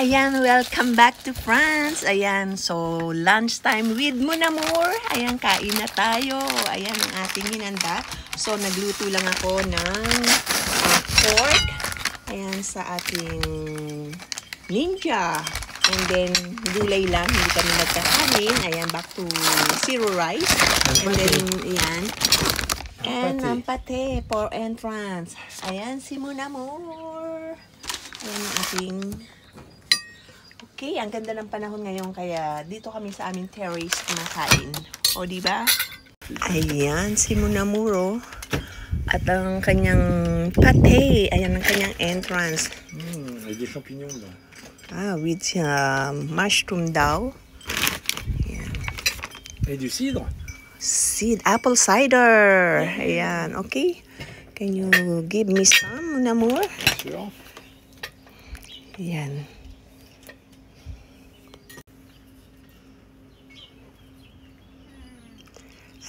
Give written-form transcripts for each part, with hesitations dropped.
Ayan, welcome back to France. Ayan, so lunchtime with Mon Amour. Ayan, kain na tayo. Ayan ang ating hinanda. So nagluto lang ako ng pork. Ayan sa ating ninja. And then gulay lang, hindi kami nagkakanin. Ayan, back to zero rice. And then, ayan. And pate for entrance. Ayan si Mon Amour. Ayan ang ating... Okay, ang ganda ng panahon ngayon kaya dito kami sa aming terrace kumakain. O, di ba? Ayan, si Mon Amour, at ang kanyang pate. Ayan ang kanyang entrance. Avec des champignons là. Ah, with mushroom daw. Ayan. Et du cidre. Apple cider. Ayan, okay. Can you give me some, Mon Amour? Sure. Ayan.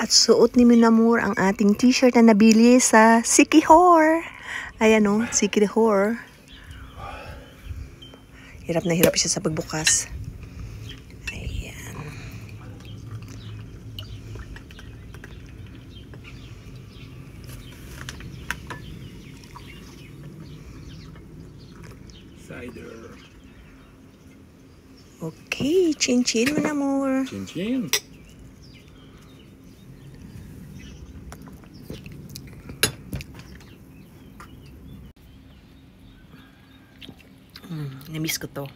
At suot ni Mon Amour ang ating t-shirt na nabili sa Sikihor. Ayan o, Sikihor. Hirap na hirap siya sa pagbukas. Ayan. Cider. Okay, chin-chin, Mon Amour. Chin chin. Namiss ko to.